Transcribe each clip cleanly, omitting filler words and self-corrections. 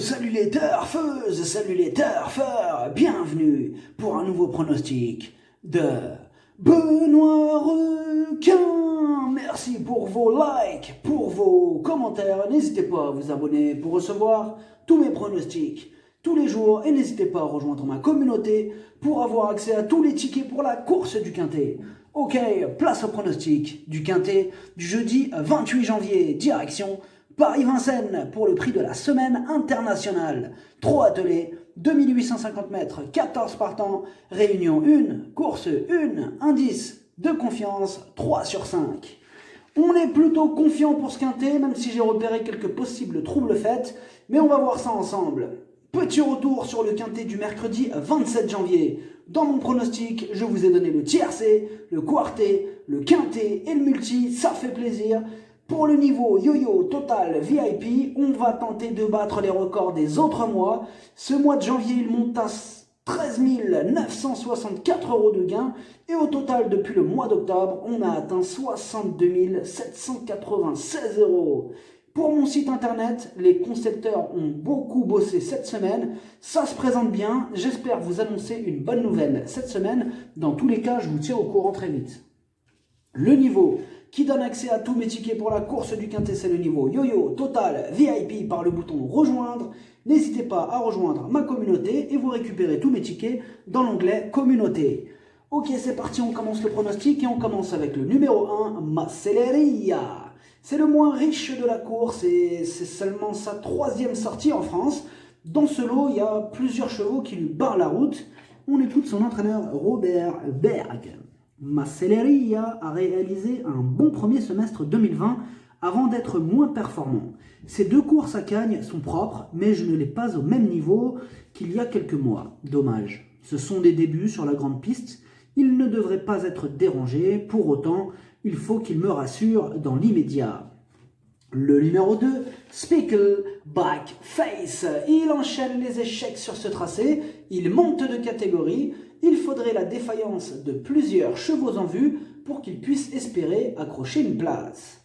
salut les turfeuses, salut les turfeurs, bienvenue pour un nouveau pronostic de Benoît Requin. Merci pour vos likes, pour vos commentaires, n'hésitez pas à vous abonner pour recevoir tous mes pronostics tous les jours et n'hésitez pas à rejoindre ma communauté pour avoir accès à tous les tickets pour la course du Quintet. Ok, place au pronostic du Quintet du jeudi 28 janvier, direction Paris-Vincennes pour le prix de la semaine internationale. 3 attelés, 2850 mètres, 14 partants, réunion 1, course 1, indice de confiance 3 sur 5. On est plutôt confiant pour ce Quintet, même si j'ai repéré quelques possibles troubles faits, mais on va voir ça ensemble. Petit retour sur le Quintet du mercredi 27 janvier. Dans mon pronostic, je vous ai donné le tiercé, le quartet, le quintet et le multi, ça fait plaisir. Pour le niveau yo-yo total VIP, on va tenter de battre les records des autres mois. Ce mois de janvier, il monte à 13 964 € de gains. Et au total, depuis le mois d'octobre, on a atteint 62 796 €. Pour mon site internet, les concepteurs ont beaucoup bossé cette semaine. Ça se présente bien. J'espère vous annoncer une bonne nouvelle cette semaine. Dans tous les cas, je vous tiens au courant très vite. Le niveau qui donne accès à tous mes tickets pour la course du Quintet, c'est le niveau yo-yo total VIP par le bouton rejoindre. N'hésitez pas à rejoindre ma communauté et vous récupérez tous mes tickets dans l'onglet communauté. Ok, c'est parti, on commence le pronostic et on commence avec le numéro 1, Macelleria. C'est le moins riche de la course et c'est seulement sa 3e sortie en France. Dans ce lot, il y a plusieurs chevaux qui lui barrent la route. On écoute son entraîneur Robert Berg. Macelleria a réalisé un bon premier semestre 2020 avant d'être moins performant. Ces 2 courses à Cagnes sont propres, mais je ne l'ai pas au même niveau qu'il y a quelques mois. Dommage. Ce sont des débuts sur la grande piste. Il ne devrait pas être dérangé. Pour autant, il faut qu'il me rassure dans l'immédiat. Le numéro 2, Spickleback Face. Il enchaîne les échecs sur ce tracé. Il monte de catégorie. Il faudrait la défaillance de plusieurs chevaux en vue pour qu'il puisse espérer accrocher une place.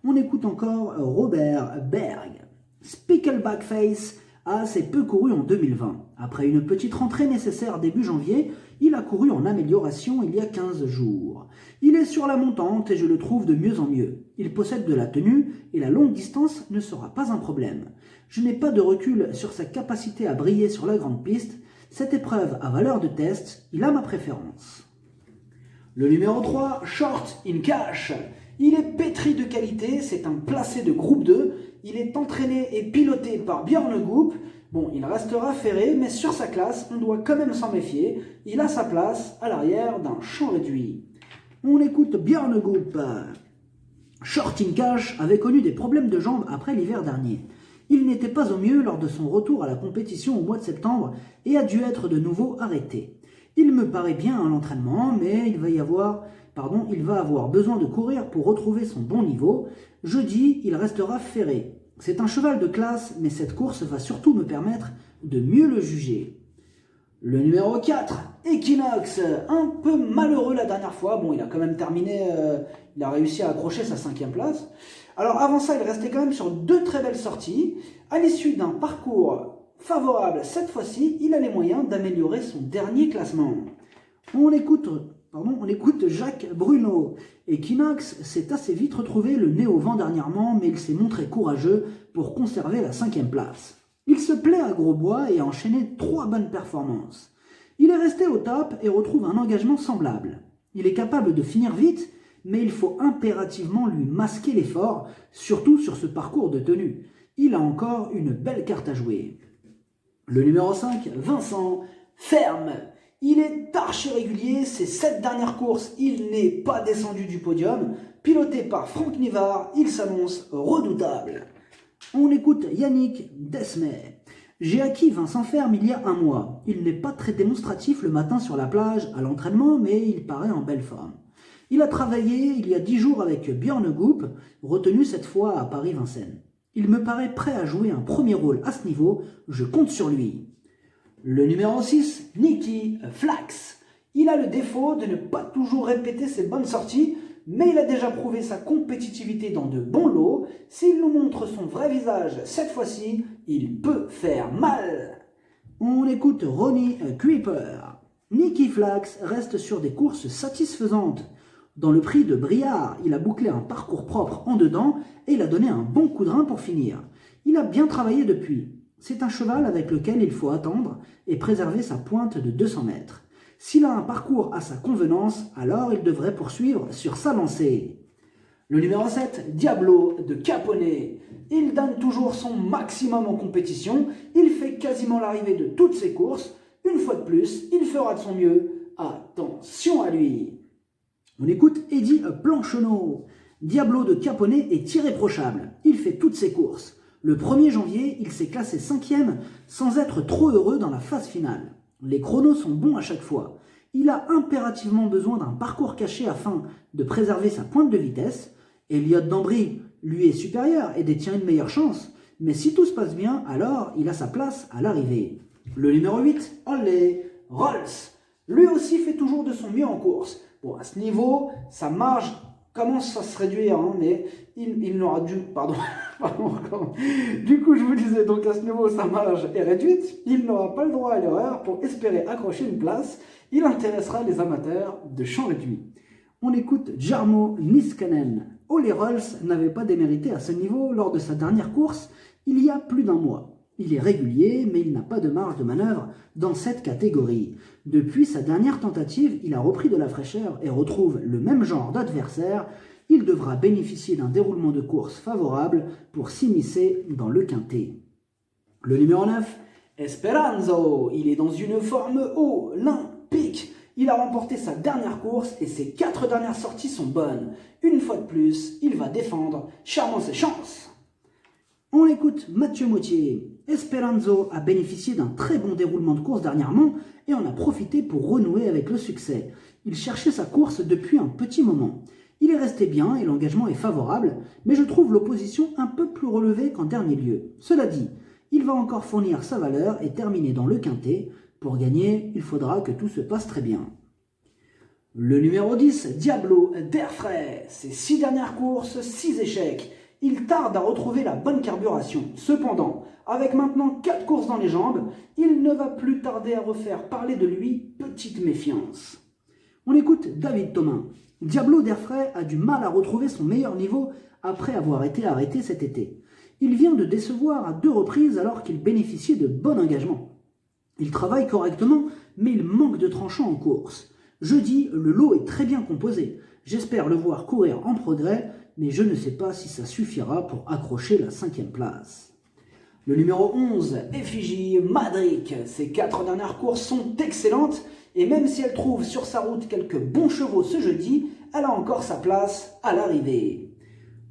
On écoute encore Robert Berg. Spickleback Face a assez peu couru en 2020. Après une petite rentrée nécessaire début janvier, il a couru en amélioration il y a 15 jours. Il est sur la montante et je le trouve de mieux en mieux. Il possède de la tenue et la longue distance ne sera pas un problème. Je n'ai pas de recul sur sa capacité à briller sur la grande piste. Cette épreuve a valeur de test, il a ma préférence. Le numéro 3, Short in Cash. Il est pétri de qualité, c'est un placé de groupe 2. Il est entraîné et piloté par Björn Goop. Bon, il restera ferré, mais sur sa classe, on doit quand même s'en méfier. Il a sa place à l'arrière d'un champ réduit. On écoute Björn Goop. Short in Cash avait connu des problèmes de jambes après l'hiver dernier. Il n'était pas au mieux lors de son retour à la compétition au mois de septembre et a dû être de nouveau arrêté. Il me paraît bien à l'entraînement, mais il va avoir besoin de courir pour retrouver son bon niveau. Jeudi, il restera ferré. C'est un cheval de classe, mais cette course va surtout me permettre de mieux le juger. Le numéro 4, Equinox, un peu malheureux la dernière fois. Bon, il a quand même terminé, il a réussi à accrocher sa 5e place. Alors avant ça, il restait quand même sur 2 très belles sorties. À l'issue d'un parcours favorable, cette fois-ci, il a les moyens d'améliorer son dernier classement. On écoute Jacques Bruno. Equinox s'est assez vite retrouvé le nez au vent dernièrement, mais il s'est montré courageux pour conserver la 5e place. Il se plaît à Grosbois et a enchaîné 3 bonnes performances. Il est resté au top et retrouve un engagement semblable. Il est capable de finir vite, mais il faut impérativement lui masquer l'effort, surtout sur ce parcours de tenue. Il a encore une belle carte à jouer. Le numéro 5, Vincent Ferme. Il est archi régulier, ses 7 dernières courses, il n'est pas descendu du podium. Piloté par Franck Nivard, il s'annonce redoutable. On écoute Yannick Desmet. J'ai acquis Vincent Ferme il y a 1 mois. Il n'est pas très démonstratif le matin sur la plage à l'entraînement, mais il paraît en belle forme. Il a travaillé il y a 10 jours avec Björn Goop, retenu cette fois à Paris-Vincennes. Il me paraît prêt à jouer un premier rôle à ce niveau, je compte sur lui. Le numéro 6, Nicky Flax. Il a le défaut de ne pas toujours répéter ses bonnes sorties, mais il a déjà prouvé sa compétitivité dans de bons lots. S'il nous montre son vrai visage cette fois-ci, il peut faire mal. On écoute Ronnie Creeper. Nicky Flax reste sur des courses satisfaisantes. Dans le prix de Briard, il a bouclé un parcours propre en dedans et il a donné un bon coup de rein pour finir. Il a bien travaillé depuis. C'est un cheval avec lequel il faut attendre et préserver sa pointe de 200 mètres. S'il a un parcours à sa convenance, alors il devrait poursuivre sur sa lancée. Le numéro 7, Diablo de Caponnet. Il donne toujours son maximum en compétition, il fait quasiment l'arrivée de toutes ses courses. Une fois de plus, il fera de son mieux. Attention à lui. On écoute Eddie Plancheneau. Diablo de Caponnet est irréprochable. Il fait toutes ses courses. Le 1er janvier, il s'est classé 5e sans être trop heureux dans la phase finale. Les chronos sont bons à chaque fois. Il a impérativement besoin d'un parcours caché afin de préserver sa pointe de vitesse. Elliott d'Ambry lui est supérieur et détient une meilleure chance. Mais si tout se passe bien, alors il a sa place à l'arrivée. Le numéro 8, Olé, Rolls. Lui aussi fait toujours de son mieux en course. Bon, à ce niveau, sa marge commence à se réduire, hein, mais il n'aura dû... Pardon. Du coup, je vous disais, donc à ce niveau, sa marge est réduite. Il n'aura pas le droit à l'erreur pour espérer accrocher une place. Il intéressera les amateurs de champ réduit. On écoute Jarmo Niskanen. Olé Rolls n'avait pas démérité à ce niveau lors de sa dernière course il y a plus d'un mois. Il est régulier, mais il n'a pas de marge de manœuvre dans cette catégorie. Depuis sa dernière tentative, il a repris de la fraîcheur et retrouve le même genre d'adversaire. Il devra bénéficier d'un déroulement de course favorable pour s'immiscer dans le quintet. Le numéro 9, Esperanzo. Il est dans une forme olympique. Il a remporté sa dernière course et ses 4 dernières sorties sont bonnes. Une fois de plus, il va défendre charmant ses chances. On écoute Mathieu Mottier. Esperanzo a bénéficié d'un très bon déroulement de course dernièrement et en a profité pour renouer avec le succès. Il cherchait sa course depuis un petit moment. Il est resté bien et l'engagement est favorable, mais je trouve l'opposition un peu plus relevée qu'en dernier lieu. Cela dit, il va encore fournir sa valeur et terminer dans le quintet. Pour gagner, il faudra que tout se passe très bien. Le numéro 10, Diablo d'Airfray. Ses 6 dernières courses, 6 échecs. Il tarde à retrouver la bonne carburation. Cependant, avec maintenant 4 courses dans les jambes, il ne va plus tarder à refaire parler de lui, petite méfiance. On écoute David Thomas. Diablo d'Airfray a du mal à retrouver son meilleur niveau après avoir été arrêté cet été. Il vient de décevoir à 2 reprises alors qu'il bénéficiait de bon engagement. Il travaille correctement, mais il manque de tranchant en course. Jeudi, le lot est très bien composé. J'espère le voir courir en progrès, mais je ne sais pas si ça suffira pour accrocher la 5e place. Le numéro 11, Effigie Madric. Ses 4 dernières courses sont excellentes, et même si elle trouve sur sa route quelques bons chevaux ce jeudi, elle a encore sa place à l'arrivée.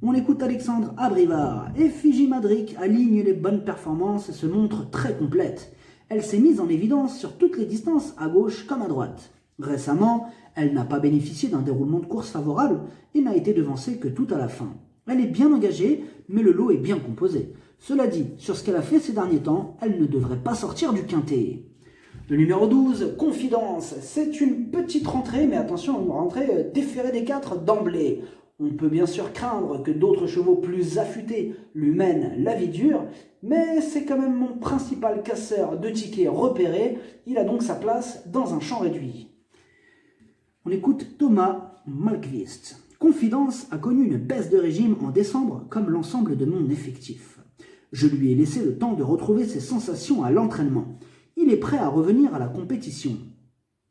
On écoute Alexandre Abrivard. Effigie Madric aligne les bonnes performances et se montre très complète. Elle s'est mise en évidence sur toutes les distances, à gauche comme à droite. Récemment, elle n'a pas bénéficié d'un déroulement de course favorable et n'a été devancée que tout à la fin. Elle est bien engagée, mais le lot est bien composé. Cela dit, sur ce qu'elle a fait ces derniers temps, elle ne devrait pas sortir du quintet. Le numéro 12, Confidence. C'est une petite rentrée, mais attention, une rentrée déférée des 4 d'emblée. On peut bien sûr craindre que d'autres chevaux plus affûtés lui mènent la vie dure, mais c'est quand même mon principal casseur de tickets repéré. Il a donc sa place dans un champ réduit. On écoute Thomas Malkvist. Confidence a connu une baisse de régime en décembre comme l'ensemble de mon effectif. Je lui ai laissé le temps de retrouver ses sensations à l'entraînement. Il est prêt à revenir à la compétition.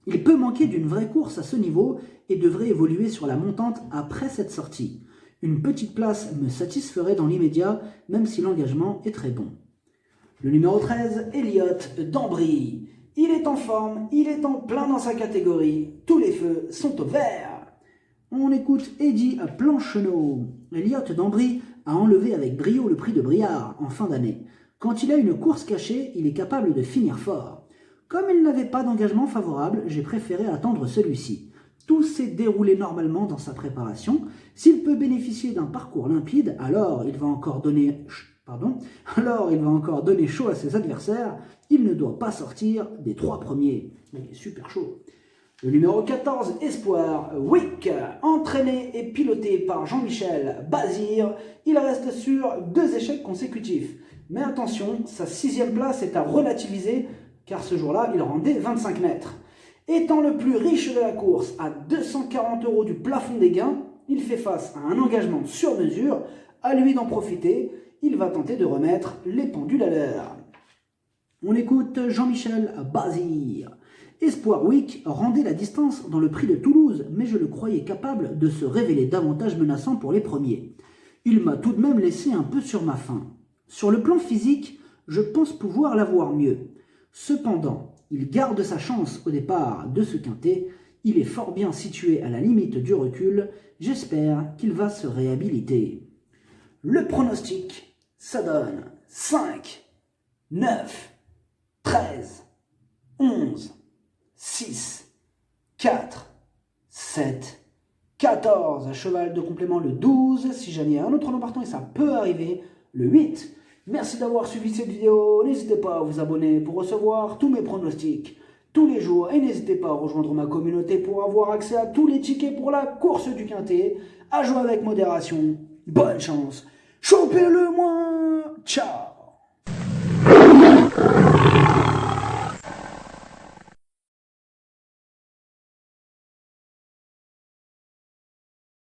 Il peut manquer d'une vraie course à ce niveau et devrait évoluer sur la montante après cette sortie. Une petite place me satisferait dans l'immédiat, même si l'engagement est très bon. Le numéro 13, Elliott d'Ambry. Il est en forme, il est en plein dans sa catégorie. Tous les feux sont au vert. On écoute Eddie Plancheneau. Elliott d'Ambry a enlevé avec brio le prix de Briard en fin d'année. Quand il a une course cachée, il est capable de finir fort. Comme il n'avait pas d'engagement favorable, j'ai préféré attendre celui-ci. Tout s'est déroulé normalement dans sa préparation. S'il peut bénéficier d'un parcours limpide, alors il va encore donner chaud à ses adversaires. Il ne doit pas sortir des 3 premiers. Il est super chaud. Le numéro 14, Espoir, Wick, entraîné et piloté par Jean-Michel Bazir, il reste sur 2 échecs consécutifs. Mais attention, sa 6e place est à relativiser, car ce jour-là, il rendait 25 mètres. Étant le plus riche de la course, à 240 € du plafond des gains, il fait face à un engagement sur mesure. À lui d'en profiter, il va tenter de remettre les pendules à l'heure. On écoute Jean-Michel Bazir. Espoir Week rendait la distance dans le prix de Toulouse, mais je le croyais capable de se révéler davantage menaçant pour les premiers. Il m'a tout de même laissé un peu sur ma faim. Sur le plan physique, je pense pouvoir l'avoir mieux. Cependant, il garde sa chance au départ de ce quintet. Il est fort bien situé à la limite du recul. J'espère qu'il va se réhabiliter. Le pronostic, ça donne 5, 9, 13, 11, 6, 4, 7, 14. Cheval de complément le 12. Si jamais il y a un autre nom partant, et ça peut arriver, le 8. Merci d'avoir suivi cette vidéo. N'hésitez pas à vous abonner pour recevoir tous mes pronostics tous les jours. Et n'hésitez pas à rejoindre ma communauté pour avoir accès à tous les tickets pour la course du quintet. À jouer avec modération. Bonne chance. Chopez-le moi. Ciao.